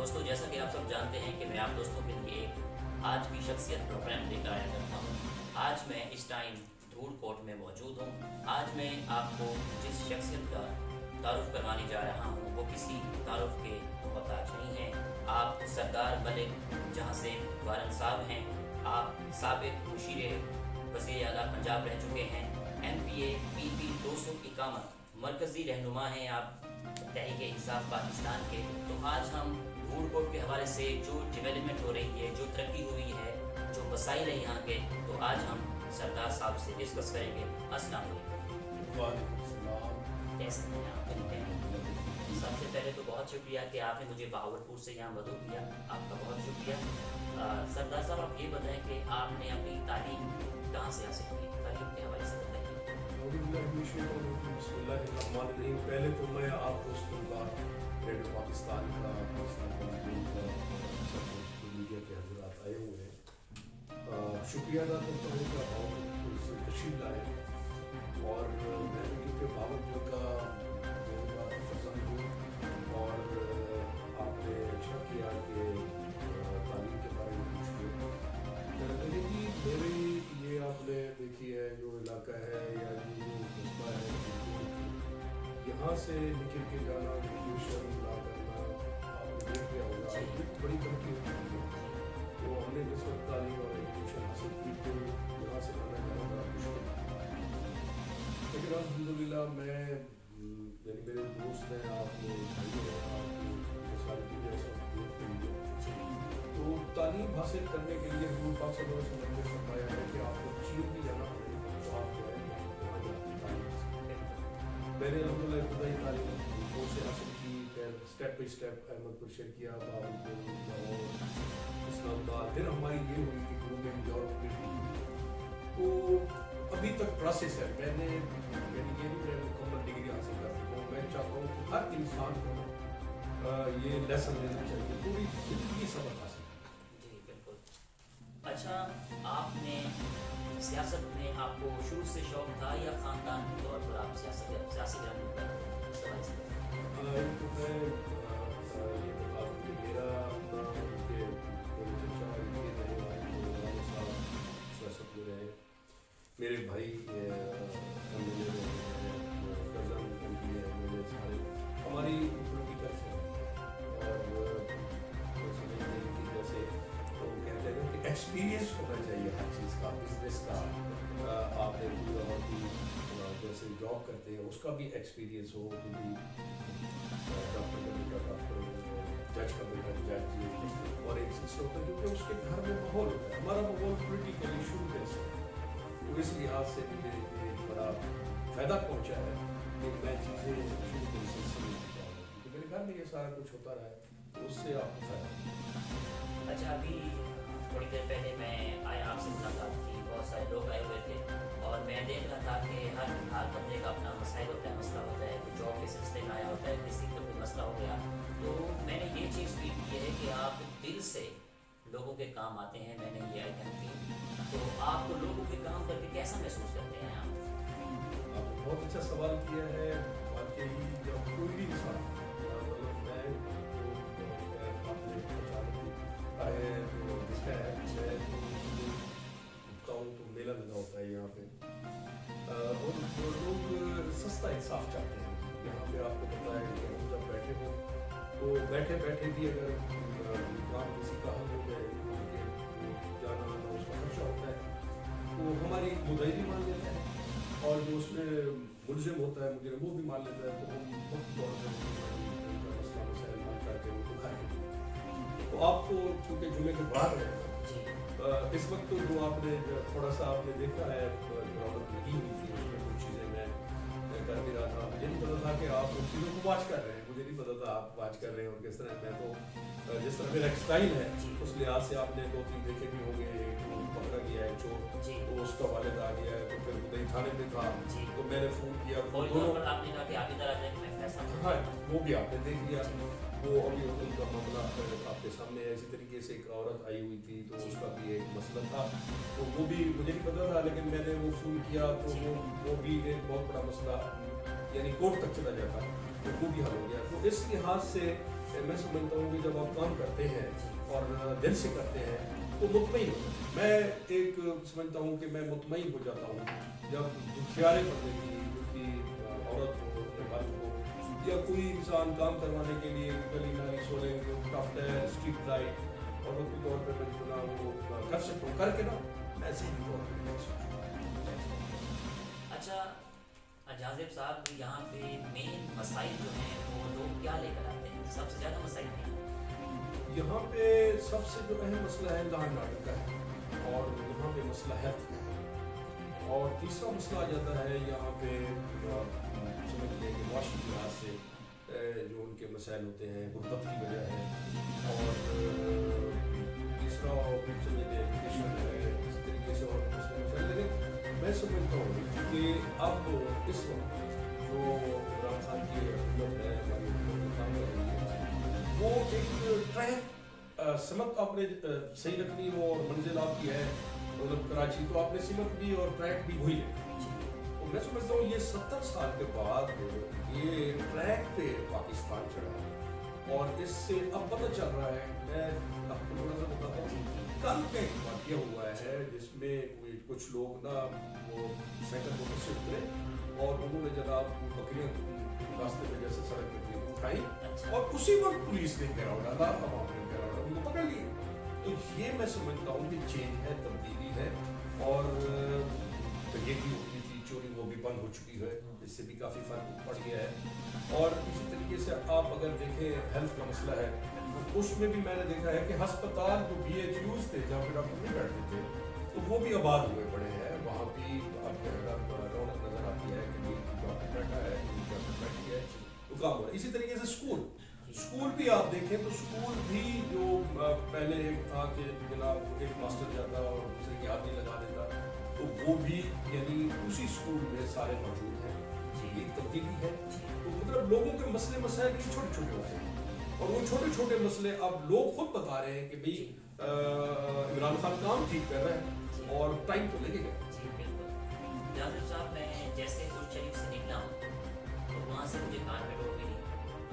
दोस्तों, जैसा कि आप सब जानते हैं कि मैं आप दोस्तों के लिए आज की शख्सियत प्रोग्राम लेकर आया करता हूँ। आज मैं इस टाइम धूलकोट में मौजूद हूँ। आज मैं आपको जिस शख्सियत का तारुफ करवाने जा रहा हूँ वो किसी तारुफ के मोहताज नहीं है। आप सरदार मलिक जहाँ से वारन साहब हैं। आप साबिक मुशीर वज़ीर आला पंजाब रह चुके हैं। MPA PP 200 की कामत मरकज़ी रहनुमा हैं आप तहरीक इंसाफ पाकिस्तान के। तो आज हम धूलकोट के हवाले से जो डेवलपमेंट हो रही है, जो तरक्की हुई है, जो मसाइल है यहाँ के, तो आज हम सरदार साहब से डिस्कस करेंगे। अस्सलाम वालेकुम। कैसे हैं आप? सबसे पहले तो बहुत शुक्रिया कि आपने मुझे बहावलपुर से यहाँ मदद किया, आपका बहुत शुक्रिया। सरदार साहब, आप ये बताएं कि आपने अपनी तालीम कहाँ से हासिल की? तालीम के हवाले से बताइए। पहले तो मैं आप दोस्तों का रेडियो पाकिस्तान का मीडिया के हजरात आए हुए हैं, शुक्रिया अदा करता हूँ कि आप से तशरीफ लाए और मैं क्योंकि बावलपुर का पसंद हूँ और आपने अच्छा किया कि तालीम के बारे में पूछ लिया। मेरी ये आपने देखी है जो इलाका है या जो कस्बा है, यहाँ से निकल के जाना, ग्रेजुएशन ना करना, आपने देख लिया होगा बड़ी तरक्की होती है। तो हमने जिस वक्त तालीम और एजुकेशन हासिल की तो यहाँ से आना जाना बड़ा मुश्किल था। लेकिन अल्हम्दुलिल्लाह मैं यानी मेरे दोस्त हैं, आपके भाई हैं, आपकी सारी चीज़ें सब देखते हैं। तो तालीम हासिल करने के लिए हुजूर पाक सल्लल्लाहु अलैहि वसल्लम ने फरमाया है कि आपको चीन भी जाना पड़ेगा तो आप जो है वहाँ जाकर तालीम हासिल करें। मैंने अल्हम्दुलिल्लाह इब्तदाई तालीम वो से हासिल की, फिर स्टेप बाई स्टेप अहमदपुर शेर किया, बावलपुर, लाहौर, इस्लामाबाद, फिर हमारी ये हुई कि गवर्नमेंट जॉब मिली। तो अभी तक प्रोसेस है। मैंने यानी ये भी मुकम्मल डिग्री हासिल कर चुका हूँ। मैं चाहता हूँ कि हर इंसान को ये लेसन लेना चाहिए, पूरी ज़िंदगी सबक हासिल। अच्छा, आपने सियासत में आपको शुरू से शौक था या ख़ानदान के तौर पर आप सियासी ग्राम में तो मैं ये बता दूँ कि मेरा अपना उनके चचा ये रहे हैं साहब सियासत में रहे, मेरे भाई MLA रहे हैं, कज़न MP है, मेरे सारे हमारी पोलिटिकल है। और जैसे तो कहते हैं कि एक्सपीरियंस होना चाहिए हर चीज़ का, बिजनेस का, आपने और भी जैसे जॉब करते हैं उसका भी एक्सपीरियंस हो, क्योंकि डॉक्टर का बेटा डॉक्टर, जज का बेटा जज, और एक चीज़ होता है क्योंकि उसके घर में माहौल होता है। हमारा माहौल पोलिटिकली शुरू कैसे, तो इस लिहाज से मुझे एक बड़ा फ़ायदा पहुँचा है कि मैं चीज़ें शुरू से समझ चुका हूँ, क्योंकि मेरे घर में ये सारा कुछ होता रहा है, तो उससे आपको फ़ायदा। अच्छा, अभी थोड़ी देर पहले मैं आया, आपसे मुलाकात की, बहुत सारे लोग आए हुए थे और मैं देख रहा था कि हर बंदे का अपना मसाइल होता है, मसला होता है, कोई जॉब के सिलसिले में आया होता है, किसी का कोई मसला हो गया। तो मैंने ये चीज़ फील की है कि आप दिल से लोगों के काम आते हैं। मैंने ये आइटम की, तो आपको लोगों के काम करके कैसा महसूस करते हैं आप? आपने बहुत अच्छा सवाल किया है। वाकई जब कोई भी इंसान मतलब मैं आपने आए तो देखा है, मैं उठता हूँ तो मेला लगा होता है यहाँ पे, और लोग सस्ता इंसाफ चाहते हैं। यहाँ पे आपको पता है कि हम जब बैठे हो तो बैठे बैठे भी अगर काम किसी का हल हो जाए, जाना आना उसका खर्चा होता है, तो हमारी मुद्दई मान लेता है, और जो उसमें मुलजिम होता है मुझे वो भी मान लेता है। तो हम खुद तौर पर मसला मसाइल मान करके उनको खाएंगे। तो आपको चूँकि जुमे के बाद रहेगा इस वक्त तो जो आपने थोड़ा सा आपने देखा है रौनक लगी हुई थी, उसमें कुछ चीज़ें मैं कर भी रहा था। मुझे नहीं पता था कि आप उन चीज़ों को वॉच कर रहे हैं, मुझे नहीं पता था आप वॉच कर रहे हैं और किस तरह। मैं तो जिस तरह मेरा स्टाइल है उस लिहाज से आपने 2-3 देखे भी होंगे। तो पकड़ा गया है चोर, तो उसका वालिद आ गया है, तो फिर उदय थाने में था, तो मैंने फ़ोन किया। आपने कहा कि आप इधर आ जाए, मैं फैसला। हाँ, वो भी आपने देख लिया। वो अभी उनका मामला आपके सामने है। इसी तरीके से एक औरत आई हुई थी, तो उसका भी एक मसला था, तो वो भी मुझे नहीं पता था, लेकिन मैंने वो फ़ोन किया तो वो भी एक बहुत बड़ा मसला यानी कोर्ट तक चला जाता, तो वो भी हल हो गया। तो इस लिहाज से मैं समझता हूँ कि जब आप काम करते हैं और दिल से करते हैं तो मुतमईन हो। मैं एक समझता हूँ कि मैं मुतमईन हो जाता हूँ जब दुखियारे बंदे की, दुखी औरत हो या मर्द हो या कोई इंसान काम करवाने के लिए गली नाली सोलह टफ है स्ट्रीट लाइट और वक्त तौर पर मैं जो ना वो कर सकता हूँ करके ना ऐसे ही तौर पर। अच्छा जाजिब साहब, यहाँ पे मेन मसाइल जो हैं वो लोग क्या लेकर आते हैं, सबसे ज़्यादा मसाइल क्या हैं? यहाँ पे सबसे जो अहम मसला है लॉ एंड ऑर्डर का है और यहाँ पे मसला हेल्थ का है और तीसरा मसला आ जाता है यहाँ पे समझ लें कि मुआशी लिहाज से जो उनके मसाइल होते हैं गुर्बत की वजह है और तीसरा समझ लें एजुकेशन है, इस तरीके से और मसले। लेकिन मैं समझता हूँ कि अब इस वक्त जो इमरान खान की हुकूमत है, हमारी हुकूमत काम कर रही है, वो एक ट्रैक समत आपने सही रखनी हो और मंजिल आपकी है मतलब कराची, तो आपने सिमत भी और ट्रैक भी वही है। तो मैं समझता हूँ ये 70 साल के बाद ये ट्रैक पे पाकिस्तान चढ़ा और इससे अब पता चल रहा है। मैं आपको थोड़ा सा बताता हूँ, कल का एक वाक़या हुआ है जिसमें कुछ लोग ना वो साइकिल मोटर से उतरे और उन्होंने जनाब बकरियां रास्ते में जैसे सड़क पे थी उठाई और उसी वक्त पुलिस ने घेराव डाला, तमाम ने घेराव डाला, उनको पकड़ लिया। तो ये मैं समझता हूँ कि चेंज है, तब्दीली है और ये भी होती थी चोरी वो भी बंद हो चुकी है, इससे भी काफ़ी फर्क पड़ गया है। और इसी तरीके से आप अगर देखें हेल्थ का मसला है तो उसमें भी मैंने देखा है कि अस्पताल जो BHUs थे जहाँ पे डॉक्टर नहीं बैठते थे तो वो भी आबाद हुए पड़े हैं, वहाँ भी आपको रौनक नजर आती है कि डॉक्टर बैठा है, डॉक्टर बैठी है, तो काम हो रहा है। इसी तरीके से स्कूल भी आप देखें तो स्कूल भी जो पहले एक था कि जनाब एक मास्टर जाता और दूसरे की हाथ नहीं लगा देता, तो वो भी यानी उसी स्कूल में सारे मौजूद हैं। ये तब्दीली है। तो मतलब लोगों के मसले मसाइल भी छोटे छोटे होते हैं और वो छोटे छोटे मसले अब लोग खुद बता रहे हैं कि भाई इमरान खान काम ठीक कर रहा है और टाइम तो लगेगा। जी बिल्कुल। जाजिब साहब, मैं जैसे कुछ शरीफ से निकला हूँ तो वहाँ से मुझे कारपेट रोड मिली,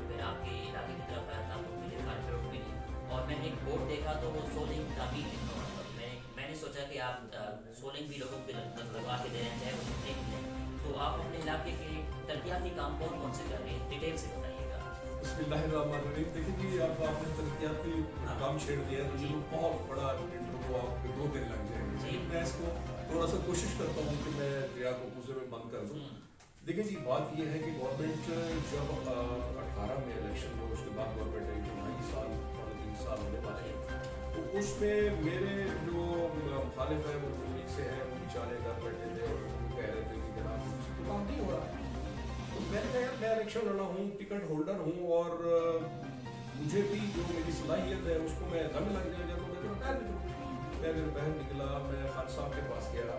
फिर आपके इलाके की तरफ आया था तो मुझे कारपेट रोड मिली और मैंने एक बोर्ड देखा तो वो सोलिंग तामीर लिखा हुआ था। मैंने सोचा कि आप सोलिंग भी लोगों को लगवा के दे रहे हैं, चाहे वो कितने भी हैं। तो आप अपने इलाके के तरक्याती काम कौन कौन से कर रहे हैं, डिटेल से बताइएगा। बिस्मिल्लाहिर्रहमानिर्रहीम। देखिए जी, अब आपने तरक्याती काम छेड़ दिया तो ये बहुत बड़ा इंटरव्यू आपके 2 दिन लग जाएंगे। मैं इसको थोड़ा सा कोशिश करता हूँ कि मैं दरिया को पूरे में बंद कर दूँ। देखिए जी, बात ये है कि गवर्नमेंट जब 18 में इलेक्शन हुआ उसके बाद गवर्नमेंट एक 2.5 साल 3 साल होने वाले हैं, तो उसमें मेरे जो मुखालिफ है वो तकनीक से है, वो बेचारे घर बैठे थे और वो कह रहे थे कि जनाब तो काम नहीं हो रहा। तो मैंने कहा यार मैं इलेक्शन लड़ा हूँ, टिकट होल्डर हूँ और मुझे भी जो मेरी सलाहियत है उसको मैं जंग लग जाएगा तो मैं बता दूँ। मैं मेरे बहन निकला, मैं खान साहब के पास गया,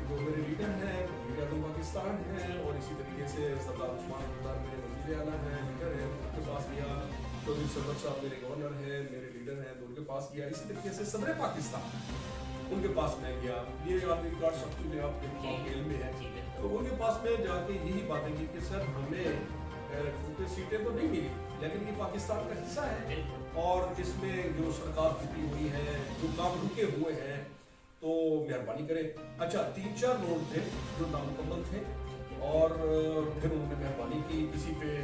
जो मेरे लीडर हैं लीडर तो पाकिस्तान है और इसी तरीके से सरदार उस्मान खुदार मेरे वज़ीर आला हैं, लीडर है, उनके पास गया। तो सरदार साहब मेरे गवर्नर हैं, मेरे लीडर हैं, तो उनके पास गया। इसी तरीके से सदर पाकिस्तान उनके पास मैं गया। ये आदमी कार्ड सब कुछ आपके खेल में है, तो उनके पास में जाके यही बातें की कि सर हमें क्योंकि सीटें तो नहीं मिली लेकिन ये पाकिस्तान का हिस्सा है और इसमें जो सरकार टूटी हुई है, जो काम रुके हुए हैं, तो मेहरबानी करें। अच्छा 3-4 रोड थे जो नामुकम्मल थे और फिर उन्होंने मेहरबानी की, किसी पे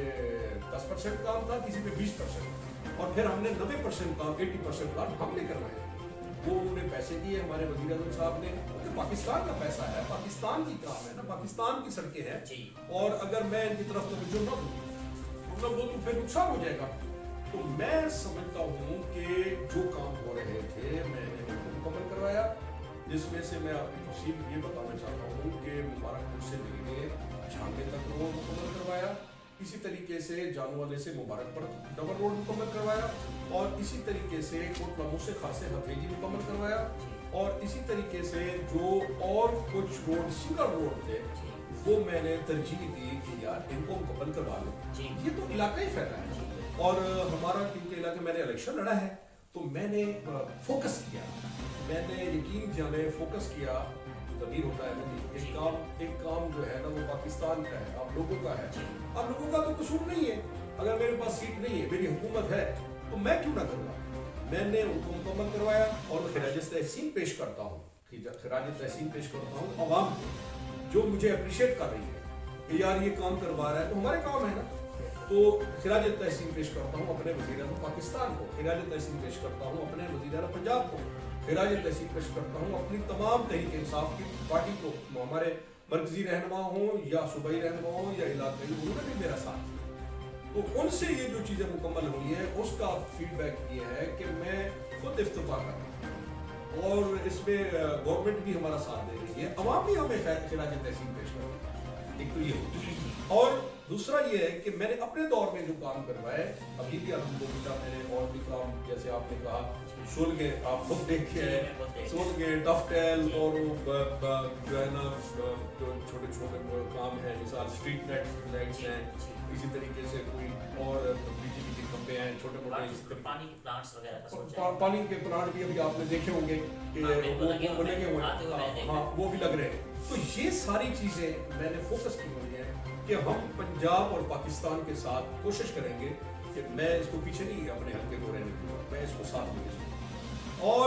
10% काम था, किसी पे 20% और फिर हमने 90% काम 80% काम हमने करवाया। वो उन्होंने पैसे दिए हमारे वज़ीर आज़म साहब ने, क्योंकि पाकिस्तान का पैसा है, पाकिस्तान की काम है ना, पाकिस्तान की सड़कें हैं और अगर मैं इनकी तरफ तवज्जो न दूँ मतलब वो तो फिर नुकसान हो जाएगा। तो मैं समझता हूँ कि जो काम हो रहे थे मैंने उनको मुकम्मल करवाया, जिसमें से मैं आपकी तफसील ये बताना चाहता हूँ कि मुबारकपुर से लेके झांगे तक रोड मुकम्मल करवाया, इसी तरीके से जानवाले से मुबारक पर डबल रोड मुकम्मल करवाया और इसी तरीके से कोटलामू से खासे हथेजी मुकम्मल करवाया और इसी तरीके से जो और कुछ रोड सिंगल रोड थे वो मैंने तरजीह दी कि यार इनको मुकम्मल करवा लो। ये तो इलाका ही फैला है और हमारा क्योंकि इलाके मैंने इलेक्शन लड़ा है तो मैंने फोकस किया, मैंने यकीन जाने फोकस किया ज़मीर होता है ना, एक काम जो है ना वो पाकिस्तान का है, आप लोगों का है। आप लोगों का तो कसूर नहीं है, अगर मेरे पास सीट नहीं है, मेरी हुकूमत है, तो मैं क्यों ना करूँगा। मैंने उनको मुकम्मल करवाया और मैं खिराज तहसीन पेश करता हूँ, खिराज तहसीन पेश करता हूँ अवाम को जो मुझे अप्रिशिएट कर रही है कि यार ये काम करवा रहा है, तो हमारे काम है ना। तो खिराज तहसीन पेश करता हूँ अपने वज़ीर-ए-आज़म पाकिस्तान को, खिराज तहसीन पेश करता हूँ अपने वज़ीर-ए-आज़म पंजाब को, खिराज तहसीन पेश करता हूँ अपनी तमाम तहरीक इंसाफ की पार्टी को, हमारे मरकजी रहनुमा हों या सूबाई रहनुमा हों या इलाकाई, उन्होंने भी मेरा साथ दिया। तो उनसे ये जो चीज़ें मुकम्मल हुई है उसका फीडबैक ये है कि मैं खुद इफ्तितार कर रहा हूँ और इसमें गवर्नमेंट भी हमारा साथ दे रही है, अवाम भी हमें खिराज तहसीन पेश कर रही है। एक तो ये हो, और दूसरा ये है कि मैंने अपने दौर में जो काम करवाए, अभी भी अल्हम्दुलिल्लाह मैंने और भी काम, जैसे आपने कहा सोलगे, आप खुद देखे हैं सोलगे, टफटेल और जो है ना जो छोटे छोटे काम हैं, मिसाल स्ट्रीट लाइट्स हैं, इसी तरीके से कोई और बिजली के खंभे हैं छोटे मोटे, पानी के प्लांट्स वगैरह का सोचा है। पानी के प्लांट भी अभी आपने देखे होंगे कि वो लगे हुए हैं, हाँ वो भी लग रहे हैं। तो ये सारी चीज़ें मैंने फोकस की हुई है कि हम पंजाब और पाकिस्तान के साथ कोशिश करेंगे कि मैं इसको पीछे नहीं अपने हल्के को रहने दूंगा, मैं इसको साथ लेके चलूंगा। और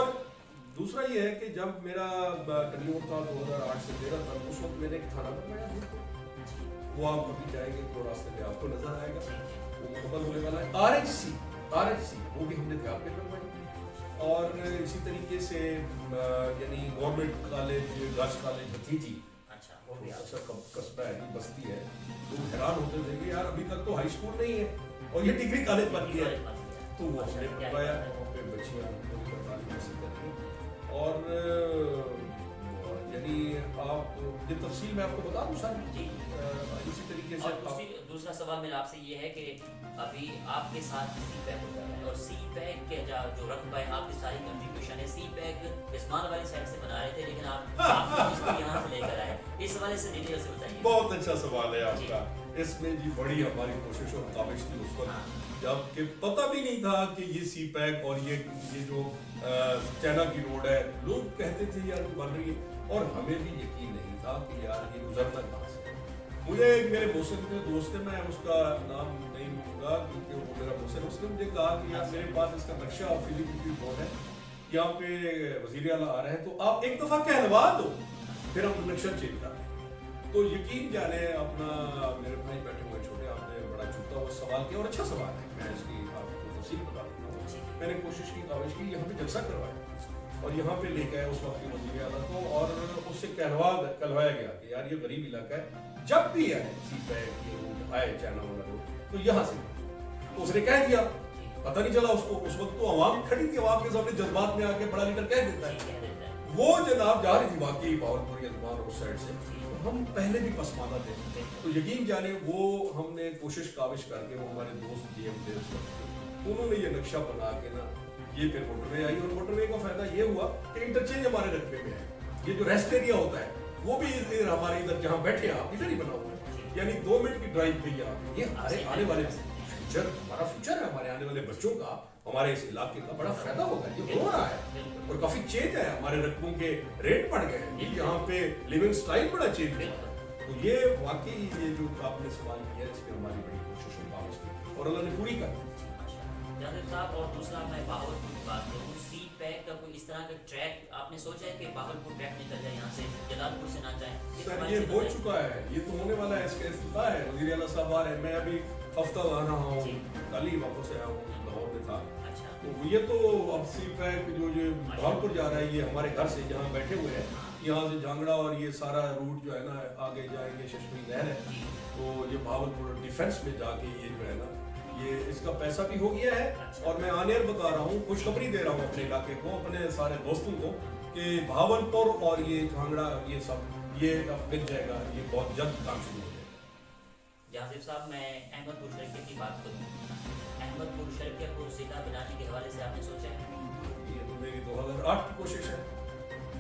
दूसरा ये है कि जब मेरा टर्न्योवर था 2008 से 13 तक, उस वक्त मैंने एक थाना बनवाया, वो आप कभी जाएंगे तो रास्ते में आपको नजर आएगा, वो मुकम्मल होने वाला है। RHC वो भी हमने ध्यान पे करवाई। और इसी तरीके से यानी गवर्नमेंट कॉलेज, गर्ल्स कॉलेज भतीजी, कस्बा है, बस्ती है, लोग हैरान होते थे कि यार अभी तक तो हाई स्कूल नहीं है और ये डिग्री कॉलेज बन गया है। तो वो हमने बनवाया, वहाँ पे बच्चियाँ और यानी आप ये तफसील मैं आपको बता दूं सारी। इसी तरीके से दूसरा सवाल मेरा आपसे ये है कि अभी आपके साथ CPAC होता है और CPAC के जो रकबा है, आपकी सारी कंट्रीब्यूशन है, CPAC इस्माइल वाली साइड से बना रहे थे, लेकिन आप इसको यहाँ से लेकर आए, इस हवाले से डिटेल से बताइए। बहुत अच्छा सवाल है आपका। इसमें जी बड़ी हमारी कोशिश और काविश थी उस वक्त, जबकि पता भी नहीं था कि ये CPAC और ये जो चाइना की रोड है, लोग कहते थे यार बन रही है, और हमें भी यकीन नहीं था कि यार ये गुजरना कहाँ से। मुझे एक मेरे मोहसिन के दोस्त है, मैं उसका नाम नहीं लूँगा क्योंकि वो मेरा मोहसिन, उसने मुझे कहा कि यार मेरे पास इसका नक्शा और फिजिकल बोर्ड है, यहाँ पे वज़ीर आला आ रहे हैं, तो आप एक दफ़ा कहलवा दो, फिर हम नक्शा चेंज कर। तो यकीन जाने अपना मेरे भाई बैठे हुए छोटे, आपने बड़ा छूटा हुआ सवाल किया और अच्छा सवाल है, मैं इसकी आपको तफसील बता देता हूँ। मैंने कोशिश की, काविश की, यहाँ पे जलसा करवाया और यहाँ पे लेके आए उस वक्त के वज़ीर आला को, और उससे कहलवाया गया कि यार ये गरीब इलाका है, जब भी आए CPAC ये रूट आए चाइना वाला रूट, तो यहाँ से। तो उसने कह दिया, पता नहीं चला उसको, उस वक्त तो आवाम खड़ी थी, आवाम के सामने जज्बात में आके बड़ा लीडर कह देता है। वो जनाब जा रही थी वाकई बावलपुर यजमान उस साइड से, हम पहले भी पसमानदा थे, तो यकीन जाने वो हमने कोशिश काविश करके, वो हमारे दोस्त GM थे उस वक्त, उन्होंने ये नक्शा बना के ना ये फिर मोटरवे आई, और मोटरवे का फायदा ये हुआ कि इंटरचेंज हमारे रकबे में है, ये जो रेस्ट एरिया होता है वो भी हमारे इधर जहाँ बैठे हैं आप इधर ही बना हुआ है, यानी 2 मिनट की ड्राइव पे ये हमारे आने वाले फ्यूचर, हमारा फ्यूचर है, हमारे आने वाले बच्चों का, हमारे इस इलाके का बड़ा फायदा होगा। ये हो रहा है और काफी चेंज है, हमारे रकबों के रेट बढ़ गए हैं, यहाँ पे लिविंग स्टाइल बड़ा चेंज है। तो ये वाकई ये जो आपने सवाल किया है, इसमें हमारी बड़ी कोशिश और अल्लाह ने पूरी कर। जावेद साहब, और दूसरा मैं बावलपुर की बात करूँ, CPAC का कोई इस तरह का ट्रैक आपने सोचा है कि बावलपुर ट्रैक निकल जाए यहाँ से, जलालपुर से ना जाए? सर ये हो चुका है, ये तो होने वाला है, इसका इफ्तिताह है, वज़ीर आला साहब आ रहे हैं, मैं अभी हफ्ता आ रहा हूँ, कल ही वापस आया हूँ, लाहौर में था। तो ये तो अब CPAC जो बावलपुर जा रहा है, ये हमारे घर से जहाँ बैठे हुए हैं, यहाँ से झांगड़ा और ये सारा रूट जो है ना आगे जाएंगे, चश्मी नहर है, तो ये बावलपुर डिफेंस में जाके ये जो है ना ये इसका पैसा भी हो गया है। और मैं आनेर बता रहा हूँ, खुशखबरी दे रहा हूँ अपने इलाके को, अपने सारे दोस्तों को कि भावलपुर और ये झांगड़ा ये सब ये मिल जाएगा, ये बहुत जल्द काम शुरू हो जाएगा। जासिफ साहब, मैं अहमदपुर शरीफ की बात करूँ, अहमदपुर शरीफ को जिला बनाने के हवाले से आपने सोचा है? ये तो मेरी 2008 की कोशिश है,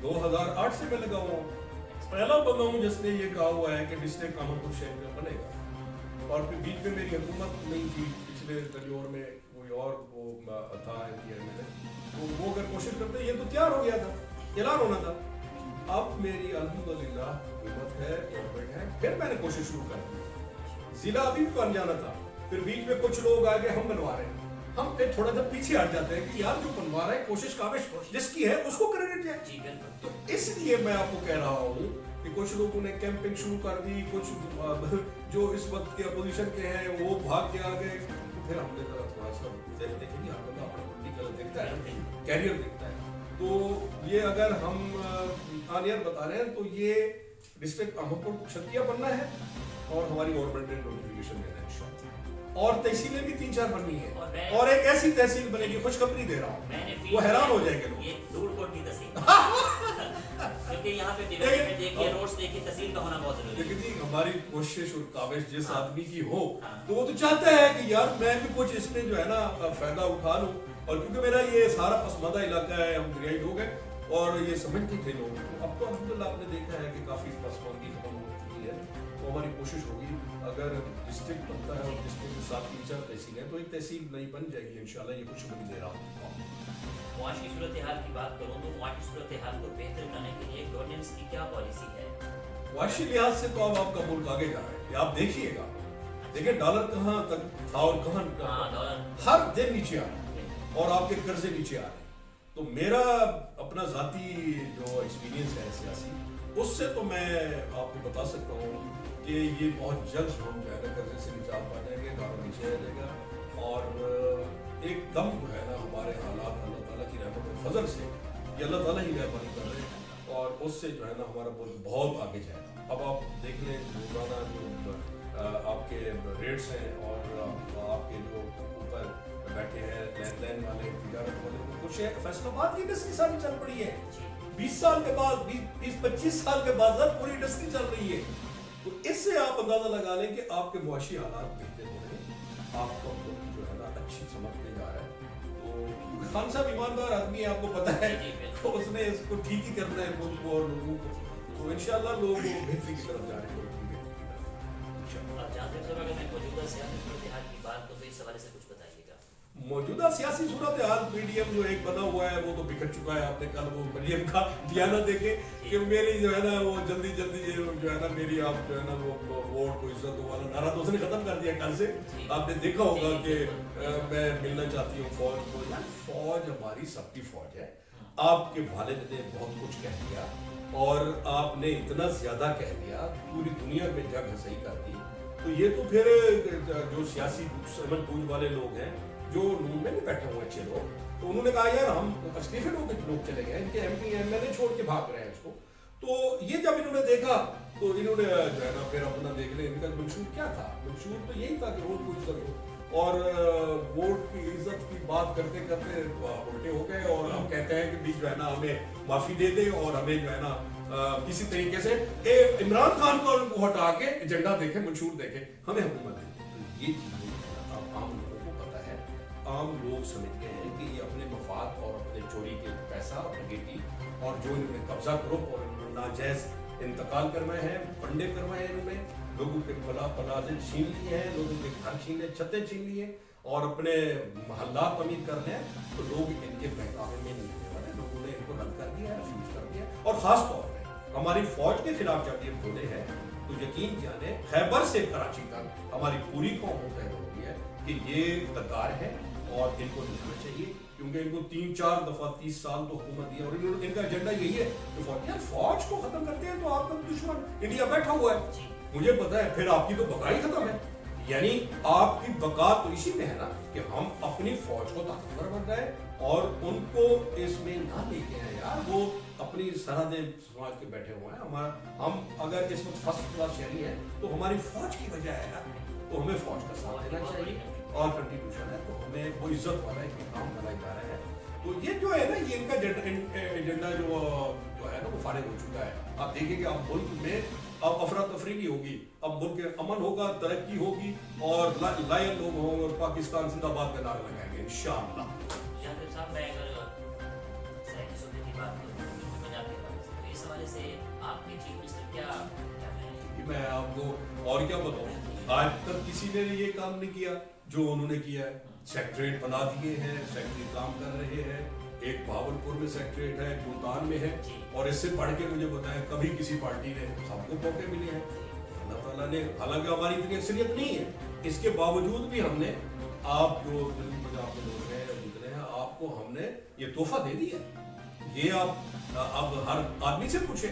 2008 से मैं लगा हुआ हूँ, पहला बंदा हूँ जिसने ये कहा हुआ है कि डिस्ट्रिक्ट अहमदपुर शरीफ में बनेगा। और फिर बीच में मेरी हुकूमत नहीं थी, पिछले तर्जोर में कोई और वो था MPM में, तो वो अगर कोशिश करते ये तो तैयार हो गया था, ऐलान होना था, अब मेरी अल्हम्दुलिल्लाह हुकूमत है, गवर्नमेंट है, फिर मैंने कोशिश शुरू कर दी। जिला अभी भी बन जाना था, फिर बीच में कुछ लोग आ गए, हम बनवा रहे हैं, हम फिर थोड़ा सा पीछे हट जाते हैं कि यार जो बनवा रहा है कोशिश काबिश जिसकी है उसको क्रेडिट है। जी बिल्कुल। तो इसलिए मैं आपको कह रहा हूँ कि कुछ लोगों ने कैंपिंग शुरू कर दी, कुछ जो इस वक्त के अपोजिशन के हैं वो भाग के आ गए, तो फिर हमने जरा थोड़ा सा देखते हैं कि आपका अपना पॉलिटिकल देखता है, कैरियर देखता है। तो ये अगर हम आनियर बता रहे हैं तो ये डिस्ट्रिक्ट हमको क्षत्रिय बनना है और हमारी गवर्नमेंट ने नोटिफिकेशन देना है इंशाअल्लाह। और तहसीलें भी 3-4 बननी है और एक ऐसी तहसील बनेगी, खुशखबरी दे रहा हूँ, वो हैरान हो जाएंगे लोग। ये धूलकोट की तहसील क्योंकि यहाँ पे डेवलपमेंट देखिए, रोड्स देखिए, तहसील का होना बहुत जरूरी है। लेकिन हमारी कोशिश और काबिश जिस आदमी की हो हाँ। तो वो तो चाहता है कि यार मैं भी कुछ इसमें जो है ना फायदा उठा लूं। और क्योंकि मेरा ये सारा पसमादा इलाका है, हम दरियाई लोग हैं और ये समझते थे लोग, तो अब तो अल्हम्दुलिल्लाह आपने देखा है कि काफी पसमानगी खत्म हो चुकी है। तो हमारी कोशिश होगी अगर डिस्ट्रिक्ट बनता है और डिस्ट्रिक्ट के साथ 3-4 तहसीलें, तो एक तहसील नई बन जाएगी इंशाल्लाह। ये कुछ नहीं दे रहा हूँ। मुआशी सूरत हाल की बात करूँ तो मुआशी सूरत हाल को बेहतर बनाने के लिए गवर्नेंस की क्या पॉलिसी है? मुआशी लिहाज से तो अब आपका मुल्क आगे जा रहा है, आप देखिएगा, देखिए डॉलर कहाँ तक था और कहाँ हर दिन नीचे आ रहा है और आपके कर्जे नीचे आ रहे हैं। तो मेरा अपना जाती जो एक्सपीरियंस है सियासी, उससे तो मैं आपको बता सकता हूँ कि ये बहुत जल्द हम जो है ना कर्जे से निजात पा जाएंगे, डॉलर नीचे आ जाएगा और एकदम जो है ना हमारे हालात अल्लाह ताला की रहमत और फजल से, ये अल्लाह ताला ही मेहरबानी कर रहे हैं और उससे जो है ना हमारा मुल्क बहुत आगे जाएगा। अब आप देख लें रोजाना जो आपके रेट्स हैं और आपके जो ऊपर बैठे हैं लैंड वाले, तिजारत वाले, कुछ है फैसलाबाद की इंडस्ट्री सारी चल पड़ी है। 20 साल के बाद, 20-25 साल के बाद पूरी इंडस्ट्री चल रही है। तो इससे आप अंदाजा लगा लें कि आपके मुआशी हालात बेहतर हो रहे हैं, आपका मुल्क जो है ना अच्छी समझते जा रहा है। तो खान साहब ईमानदार आदमी है, आपको पता है, तो उसने इसको ठीक ही करना है मुल्क को और लोगों को। तो इंशाल्लाह लोग बेहतरी की तरफ जा रहे हैं। मौजूदा सियासी सूरत हाल की बात तो इस हवाले से कुछ बताइएगा। मौजूदा सियासी सूरत हाल, पीडीएम जो एक बना हुआ है वो तो बिखर चुका है। आपने कल वो मरियम का बयान देखे कि मेरी जो है ना वो जल्दी जल्दी जो है ना मेरी आप जो है ना वो वोट को इज्जत वाला नारा तो उसने खत्म कर दिया कल से। आपने देखा होगा कि मैं मिलना चाहती हूँ फौज को। यार फौज हमारी सबकी फौज है। आपके वालिद ने बहुत कुछ कह दिया और आपने इतना ज्यादा कह दिया, पूरी दुनिया में जग हंसी कर दी। तो ये तो फिर जो सियासी समझ बूझ वाले लोग हैं, जो नून में नहीं बैठे हुए अच्छे लोग, तो उन्होंने कहा यार हम अस्तीफे लोग चले गए, इनके एमपी एमएलए छोड़ के भाग रहे हैं इसको। तो ये जब इन्होंने देखा तो इन्होंने जो है ना फिर अपना देख ले, इनका मंशूर क्या था? मंशूर तो यही था कि वोट को इज्जत दो और वोट की इज्जत की बात करते करते उल्टे हो गए और हम कहते हैं कि जो है ना हमें माफी दे दे और हमें जो है ना किसी तरीके से इमरान खान को उनको हटा के एजेंडा देखे, मंशूर देखे, हमें हुकूमत दे। तो ये चीजें आम लोगों को पता है, आम लोग समझते हैं कि ये अपने मफाद और अपने चोरी के पैसा और बेटी और जो इन्होंने कब्जा करो और नाजायज इंतकाल करवाए हैं, फंडे करवाए हैं, इन्होंने लोगों के पलाजे छीन लिए हैं, लोगों के घर छीने, छतें छीन लिए और अपने महल्लात अमीर कर रहे हैं। तो लोग इनके बहकावे में नहीं होने वाले, लोगों ने इनको रद्द कर दिया, रिफ्यूज कर दिया। और खास तौर पर हमारी फौज के खिलाफ जब ये बोले हैं तो यकीन जाने खैबर से कराची तक हमारी पूरी कौम तय हो गई है कि ये गद्दार है और इनको निकलना चाहिए, क्योंकि इनको 3-4 दफा 30 साल तो हुकूमत दी और इनका एजेंडा यही है कि फौज को खत्म करते हैं तो आपका दुश्मन इंडिया बैठा हुआ है। मुझे पता है फिर आपकी तो बका ही खत्म है। यानी आपकी बका तो इसी में है ना कि हम अपनी फौज को ताकतवर बन रहे हैं और उनको इसमें ना लेके आए यार, वो अपनी सरहदें समाज के बैठे हुए हैं। हम अगर इस वक्त फर्स्ट क्लास शहरी है तो हमारी फौज की वजह है यार, तो हमें फौज का साथ देना चाहिए और कंट्रीब्यूशन है, तो हमें वो इज्जत वाला एक काम बनाया जा रहा है। तो ये जो है ना ये इनका एजेंडा जो है ना वो फारिग हो चुका है। आप देखेंगे अब मुल्क में अब अफरा तफरी नहीं होगी, अब मुल्क अमन होगा, तरक्की होगी और लायन लोग होंगे और पाकिस्तान जिंदाबाद का नारा लगाएंगे इंशाअल्लाह। मैं अगर की बात करूं पंजाब के बारे में, तो इस हवाले से आपके चीफ मिनिस्टर क्या कहेंगे? मैं आपको और क्या बताऊं, आज तक किसी ने ये काम नहीं किया जो उन्होंने किया है। सेक्रेटरीट बना दिए हैं, सेक्रेटरी काम कर रहे हैं, एक भावलपुर में सेक्रेटरीट है, एक मुल्तान में है, जी। और इससे बढ़ के मुझे बताएं कभी किसी पार्टी ने, सबको मौके मिले हैं अल्लाह ताला ने, हालांकि हमारी इतनी अक्सरियत नहीं है, इसके बावजूद भी हमने, आप जो दिल्ली पंजाब के लोग हैं या जितने हैं, आपको हमने ये तोहफा दे दिया। ये आप अब हर आदमी से पूछे,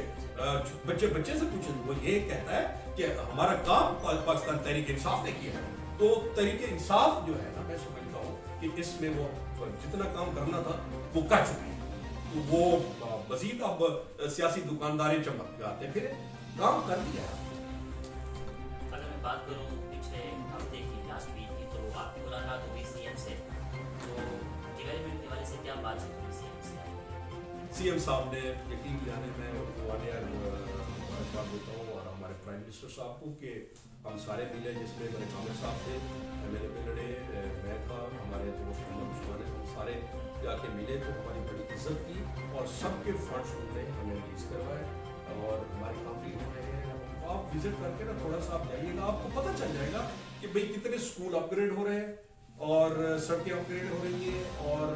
बच्चे से पूछे, वो ये कहता है कि हमारा काम पाकिस्तान तहरीक इंसाफ ने किया है। तो तहरीक इंसाफ जो है ना, मैं समझता हूँ कि इसमें वो जितना काम करना था वो कर चुके हैं, तो वो मजीद अब सियासी दुकानदारी चमक आते फिर काम कर दिया है। अगर मैं बात करूँ पिछले हफ्ते की, लास्ट वीक की, तो आपकी मुलाकात हुई सीएम से, तो डेवलपमेंट के वाले से क्या बातचीत हुई सीएम से? सीएम साहब ने यकीन जाने में बात देता हूँ, और हमारे प्राइम मिनिस्टर साहब को, कि हम सारे मिले, जिसमें मेरे कामिल साहब थे, मेरे पे लड़े, मैं था, हमारे दोस्त मोहम्मद उस्मान है, हम सारे जाके मिले, तो हमारी बड़ी इज्जत की, और सबके फंड्स उन्होंने हमें रिलीज करवाए, और हमारे काम भी हो रहे हैं। आप विजिट करके ना थोड़ा सा आप जाइएगा, आपको पता चल जाएगा कि भाई कितने स्कूल अपग्रेड हो रहे हैं, और सड़कें अपग्रेड हो रही हैं, और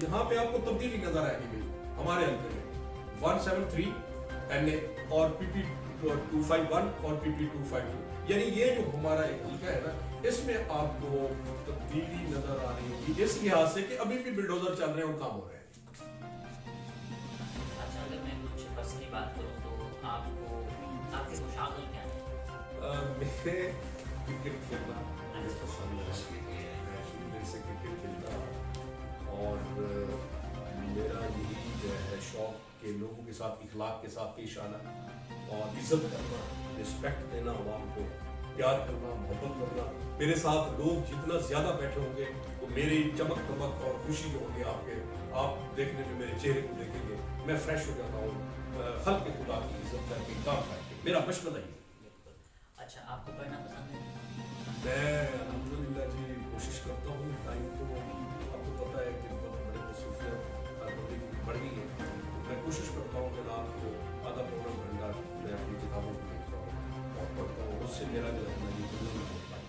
यहाँ पे आपको तब्दीली नजर आएगी भाई हमारे हल्के में 173 NA और PP 251 और PP 252, यानी ये जो हमारा एक हल्का है ना, इसमें आपको तब्दीली नजर आ रही होगी, इस लिहाज से कि अभी भी बिल्डोजर चल रहे हैं और काम हो रहे हैं। अच्छा, अगर मैं कुछ पर्सनली बात करूँ तो आपको, आपके मुशागल क्या है? मेरे क्रिकेट खेलना मुझे पसंद है, मैं शुरू दिन से क्रिकेट खेलता हूँ, और मेरा यही जो है शौक कि लोगों के साथ इखलाक के साथ पेश आना, और इज्जत करना, रिस्पेक्ट देना, आवाम को प्यार करना, मोहब्बत करना। मेरे साथ लोग जितना ज़्यादा बैठे होंगे, तो मेरी चमक दमक और खुशी जो होगी आपके, आप देखने में मेरे चेहरे को देखेंगे, मैं फ्रेश हो जाता हूँ, खल्क़ के खुदा की इज्जत करके, काम करके, मेरा बचपन ही। अच्छा, आपको पढ़ना पसंद है? मैं अल्हम्दुलिल्लाह जी कोशिश करता हूँ, टाइम तो आपको पता है कि बड़े मसरूफियत बढ़ गई है, तो मैं कोशिश करता हूँ कि रात को आधा पौना घंटा मैं अपनी किताबों को देखता हूँ और पढ़ता हूँ, उससे मेरा जो है ना ये दुनिया में होता है।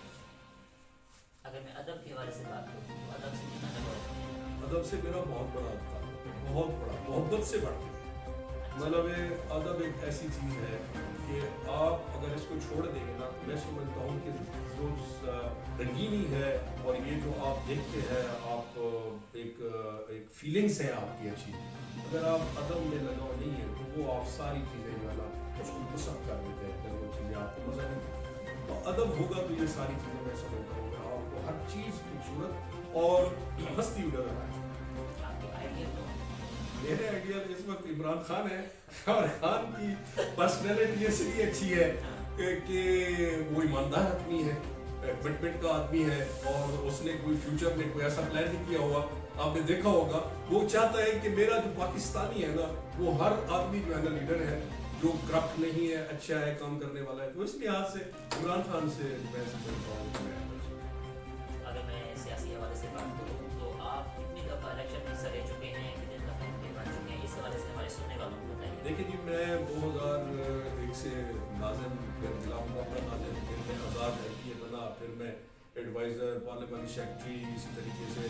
अगर मैं अदब के हवाले से बात करूँ तो अदब से कितना लगाव है? अदब से मेरा बहुत बड़ा ताल्लुक है, बहुत बड़ा, मोहब्बत से बढ़ के। मतलब अदब एक ऐसी चीज़ है कि आप अगर इसको छोड़ देंगे ना, तो मैं समझता हूँ कि जो रंगीनी है और ये जो आप देखते हैं, आप एक फीलिंग्स है आपकी अच्छी, अगर आप अदब में लगाव नहीं है तो वो आप सारी चीज़ें जो है ना उसको पसंद कर देते हैं, फिर वो चीज़ें आपको मज़ा नहीं। तो अदब होगा तो ये सारी चीज़ें मैं समझता हूँ कि आपको हर चीज़ खूबसूरत और हंसती हुई नजर आए। आपके आइडिया तो मेरे आइडिया इस वक्त इमरान खान है, और खान की पर्सनैलिटी इसलिए अच्छी है कि वो ईमानदार आदमी है, कमिटमेंट का आदमी है, और उसने कोई फ्यूचर में कोई ऐसा प्लान नहीं किया हुआ, आपने देखा होगा, वो चाहता है कि मेरा जो पाकिस्तानी है ना, वो हर आदमी जो है ना लीडर है, जो करप्ट नहीं है, अच्छा है, काम करने वाला है। तो इस लिहाज से इमरान खान से मैं समझता हूँ कि अगर मैं सियासी हवाले से बात करूँ तो आप कितनी दफ़ा इलेक्शन में हिस्सा ले चुके हैं, कितने दफ़ा एमपी बन चुके हैं, इस हवाले से हमारे सुनने वालों को बताइए। देखिए जी, मैं 2001 से नाज़िम, फिर जिला मुकाबला नाज़िम, फिर मैं आज़ाद MP बना, फिर मैं एडवाइज़र, पार्लियामेंट्री सेक्रेटरी, इसी तरीके से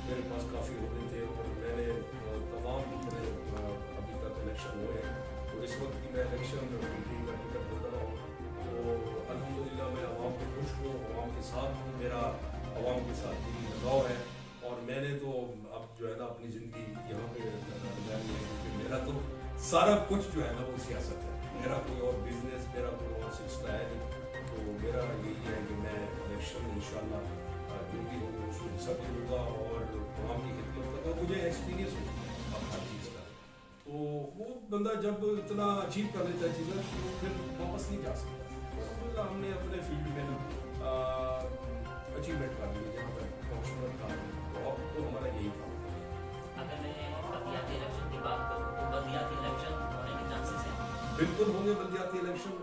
मेरे पास काफ़ी होते थे, और मैंने तमाम जितने अभी तक इलेक्शन हुए हैं, तो इस वक्त की मैं इलेक्शन मीटिंग का टिकट होल्डर हूँ, तो अल्हम्दुलिल्लाह मैं आवाम को खुश हूँ, आवाम के साथ हूँ, मेरा आवाम के साथ दिली लगाव है, और मैंने तो अब जो है ना अपनी ज़िंदगी यहाँ पे लगानी है, क्योंकि मेरा तो सारा कुछ जो है ना वो सियासत है, मेरा कोई और बिजनेस, मेरा कोई और सिलसिला है नहीं। तो मेरा यही है कि मैं इलेक्शन इंशाल्लाह जो भी होगा उसमें हिस्सा भी लूँगा, और आवाम की खिदमत करूँगा, मुझे एक्सपीरियंस हो हर चीज़ का, तो वो बंदा जब इतना अचीव कर लेता है चीज़ें तो फिर वापस नहीं जा सकता। तो हमने अपने फील्ड में ना अचीवमेंट कर ली, जहाँ पर काउंसलर था, तो अब तो हमारा यही था। अगर मैं बल्दियाती इलेक्शन की बात करूँ तो बल्दियाती इलेक्शन होने के चांसेस हैं? बिल्कुल होंगे बल्दियाती इलेक्शन,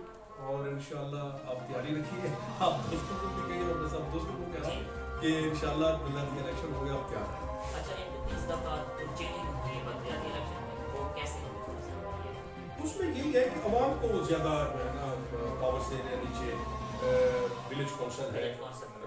और इंशाल्लाह आप तैयारी रखिए, आप दोस्तों को भी कहिए और मैं सब दोस्तों को कह रहा हूँ कि इंशाल्लाह बल्दियाती इलेक्शन होंगे, आप तैयार रहें। अच्छा, इस दफ़ा चेंजिंग हुई है बल्दियाती इलेक्शन में, वो कैसे होगी? उसमें यही है कि आवाम को ज़्यादा जो है ना पावर से नीचे, विलेज कौंसल है,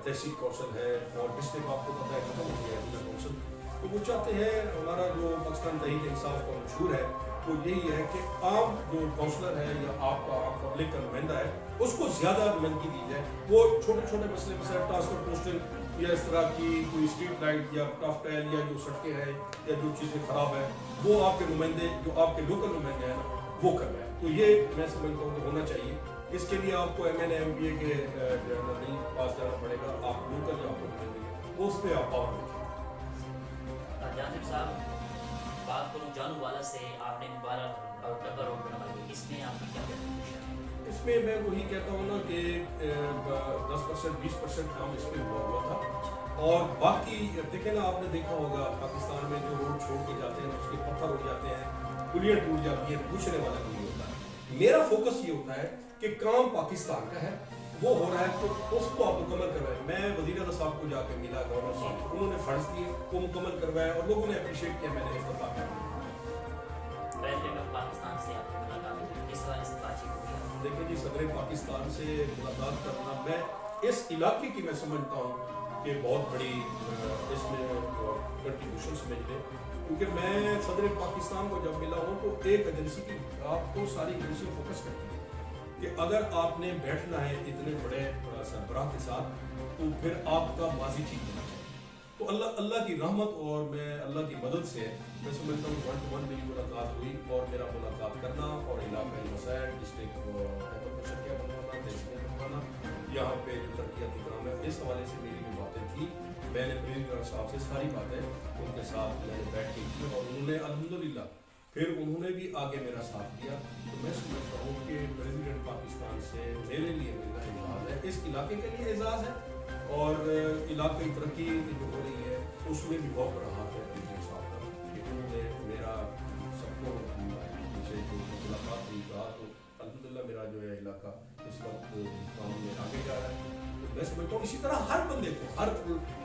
तहसील कौंसल है, और डिस्ट्रिक्ट आपको पता है खत्म हो गया है, विलेज कौंसल, तो वो चाहते हैं, हमारा जो पाकिस्तान तहरीक इंसाफ का मशहूर है वो यही है कि आम जो काउंसलर है या आपका आम पब्लिक का नुमाइंदा है उसको ज़्यादा नुमाइंदगी दी जाए। वो छोटे छोटे मसले मसले ट्रांसफर पोस्टल या इस तरह की कोई स्ट्रीट लाइट या टफ टाइल या जो सड़कें हैं या जो चीज़ें ख़राब हैं वो आपके नुमाइंदे जो आपके लोकल नुमाइंदे हैं ना वो कर रहे हैं। तो ये मैं समझता हूँ कि होना चाहिए। इसके लिए आपको MA के नहीं पास जाना पड़ेगा, आप लोकल जो आपको नुमाइंदगी वो उस पर आप पावर रखें। जासिम साहब, बात करूँ जानू वाला से, आपने मुबारक और डब्बा रोड बनवाई, इसमें आपकी क्या कंट्रीब्यूशन है? इसमें मैं वही कहता हूँ ना कि 10% 20% काम इसमें हुआ था और बाकी देखें ना, आपने देखा होगा पाकिस्तान में जो रोड छोड़ के जाते हैं उसके पत्थर उड़ जाते हैं, पुलियाँ टूट जाती हैं, पूछने वाला नहीं होता है। मेरा फोकस ये होता है कि काम पाकिस्तान का है, वो हो रहा है तो उसको आप मुकम्मल करवाएं। मैं वज़ीर आज़म साहब को जाके मिला, गवर्नर साहब को, उन्होंने फंड्स दिए, वो मुकम्मल करवाया और लोगों ने अप्रिशिएट किया। मैंने इफ्तिताह किया। प्रेसिडेंट ऑफ पाकिस्तान से आपकी मुलाकात हुई, किस तरह से बातचीत हुई? देखिए जी, सदर पाकिस्तान से मुलाकात करना, मैं इस इलाके की मैं समझता हूँ कि बहुत बड़ी इसमें कंट्रीब्यूशन समझ लें, क्योंकि मैं सदर पाकिस्तान को जब मिला हूँ तो एक एजेंसी की आपको सारी एजेंसी फोकस करती है कि अगर आपने बैठना है इतने बड़े सरबराह के साथ तो फिर आपका माजी ठीक होना चाहिए। तो अल्लाह की रहमत और मैं अल्लाह की मदद से मैं समझता हूँ 1-to-1 मेरी मुलाकात हुई और मेरा मुलाकात करना और इलाकाई मसाइल, डिस्ट्रिक्ट क्या बनवाना, तहसीलें बनवाना, यहाँ पे जो तरक्याती काम है, इस हवाले से मेरी जो बातें थी मैंने प्रेसिडेंट साहब से सारी बातें उनके साथ मैंने बैठ के की और उन्होंने अल्हम्दुलिल्लाह फिर उन्होंने भी आगे मेरा साथ दिया। तो मैं समझता हूँ कि प्रेसिडेंट पाकिस्तान से मेरे लिए मेरा एजाज़ है, इस इलाके के लिए एजाज़ है और इलाके की तरक्की जो हो रही है उसमें भी बहुत बड़ा हाथ है प्रेसिडेंट साहब का कि उन्होंने मेरा सबको मुझे जो मुलाकात हुई कहा तो अल्हम्दुलिल्लाह मेरा जो है इलाका इस वक्त काम में आगे जा रहा है। तो मैं समझता हूँ इसी तरह हर बंदे को, हर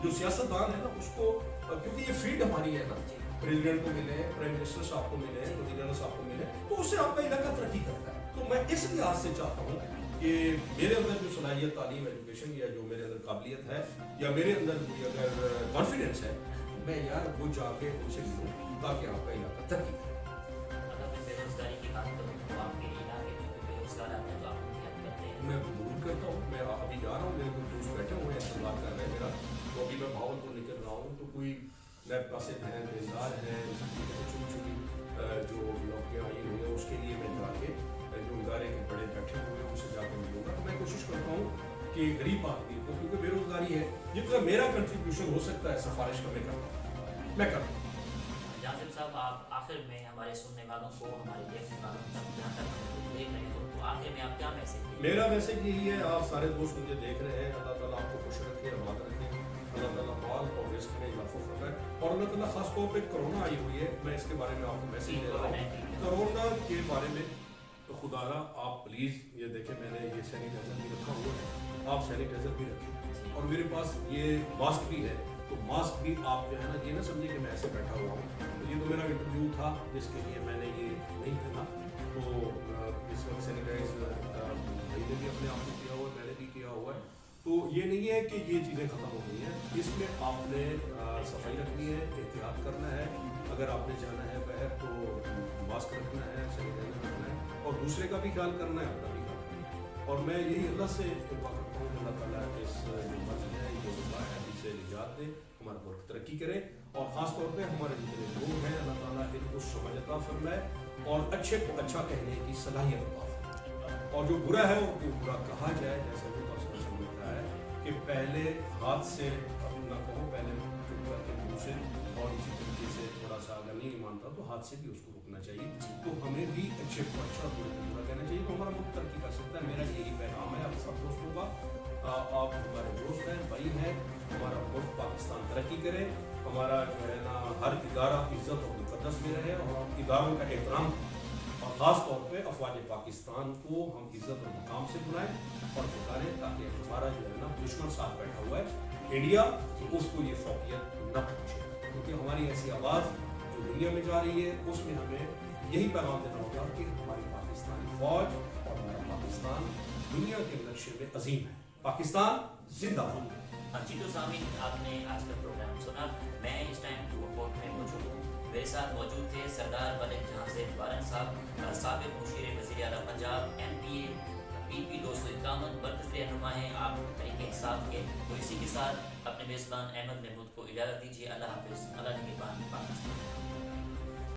जो सियासतदान है ना उसको, क्योंकि ये फील्ड हमारी है ना, प्रेसिडेंट को मिले, प्राइम मिनिस्टर साहब को मिले, वज़ीर आज़म साहब को मिले, तो उससे आपका इलाका तरक्की करता है। तो मैं इस लिहाज से चाहता हूँ कि मेरे अंदर जो सलाहियत, तालीम, एजुकेशन या जो मेरे अंदर काबिलियत है या मेरे अंदर कोई अगर कॉन्फिडेंस है, मैं यार वो जाके उनसे मिलूँ ताकि आपका इलाका तरक्की करे। अगर मैं बेरोजगारी की बात करूँ तो आपके इलाके में कोई बेरोजगार आते हैं तो आप उनकी हेल्प करते हैं? मैं जरूर करता हूँ। मैं अभी जा रहा हूँ, मेरे कुछ दोस्त बैठे हुए हैं, इंतजार कर रहे हैं मेरा, तो अभी मैं भावलपुर निकल रहा हूँ तो कोई नए पासे हैं, बेजार हैं, छोटी छोटी जो नौकरियाँ आई हुई हैं उसके लिए मैं जाके जो इदारे के बड़े बैठे हुए हैं उनसे जाकर मिलूँगा। तो मैं कोशिश करता हूँ कि गरीब आदमी को, क्योंकि बेरोजगारी है, जितना मेरा कंट्रीब्यूशन हो सकता है सिफारिश का मैं करता हूँ। जासिम साहब, आप आखिर में हमारे सुनने वालों को, हमारे देखने वालों तक, जहाँ तक हम देख रहे हो, तो आखिर में आप क्या मैसेज देंगे? मेरा मैसेज यही है, आप सारे दोस्त मुझे देख रहे हैं, अल्लाह ताला आपको खुश रखे, आबाद रखे, अल्लाह ताला माल और रिस्क में इजाफा फरमाए और अल्लाह ताला खास तौर पे कोरोना आई हुई है, मैं इसके बारे में आपको मैसेज दे रहा हूँ। कोरोना के बारे में तो खुदारा आप प्लीज़ ये देखें, मैंने ये सैनिटाइजर भी रखा हुआ है, आप सैनिटाइजर भी रखें और मेरे पास ये मास्क भी है, तो मास्क भी आप जो है ना, ये ना समझे कि मैं ऐसे बैठा हुआ हूँ। तो ये तो मेरा इंटरव्यू था जिसके लिए मैंने ये नहीं करना, तो इस वक्त सैनिटाइज भाई ने भी अपने आप को किया हुआ है, मैंने भी किया हुआ है। तो ये नहीं है कि ये चीज़ें ख़त्म हो गई हैं, इसमें आपने सफाई रखनी है, एहतियात करना है, अगर आपने जाना है बाहर तो मास्क रखना है, सैनिटाइजर रखना है और दूसरे का भी ख्याल करना है, अपना भी ख्याल करना है। और मैं यही अल्लाह से दुआ करता हूँ कि अल्लाह ताला इस जो मर्ज़ है, ये वबा है, इसे निजात दे, हमारा मुल्क तरक्की करे और ख़ास तौर पे हमारे जितने लोग हैं अल्लाह ताला इनको समझ अता फरमाए और अच्छे को अच्छा कहने की सलाहियत अता फरमाए और जो बुरा है वो बुरा कहा जाए। जैसा कि लिखा है कि पहले हाथ से अपना कहो, पहले चुप करके मुँह से, और इसी तरीके से थोड़ा सा अगर नहीं मानता तो हाथ से भी उसको रोकना चाहिए। तो हमें भी अच्छे को अच्छा, बुरे को बुरा कहना चाहिए, तो हमारा मुल्क तरक्की कर सकता है। मेरा यही पैगाम है आप सब दोस्तों का। आप हमारे दोस्त हैं, भाई हैं, हमारा मुल्क पाकिस्तान तरक्की करे, हमारा जो है ना हर इदारा इज्जत और मुकद्दस में रहे और इदारों का एहतराम और ख़ास तौर पे अफवाज पाकिस्तान को हम इज्जत और मुकाम से बुलाएं और पुकारें, ताकि हमारा जो है ना दुश्मन साथ बैठा हुआ है इंडिया, उसको ये फौकियत न पहुँचे, क्योंकि हमारी ऐसी आवाज़ जो दुनिया में जा रही है उसमें हमें यही पैगाम देना होगा कि हमारी पाकिस्तानी फ़ौज और हमारा पाकिस्तान दुनिया के नक्शे में अजीम है। पाकिस्तान जिंदाबाद। हाँ जी, तो सामीन आपने आज का प्रोग्राम सुना। मैं इस टाइम धूल कोट में मौजूद हूँ। मेरे साथ मौजूद थे सरदार मलिक जहां से वारन साहब, साबिक मुशीर वज़ीर आला पंजाब, MPA PP 251 बरकत रहनुमा हैं आप तरीके इंसाफ के। तो इसी के साथ अपने मेज़बान अहमद महमूद को इजाज़त दीजिए। अल्लाह हाफिज़, अल्लाह निगहबान पाकिस्तान।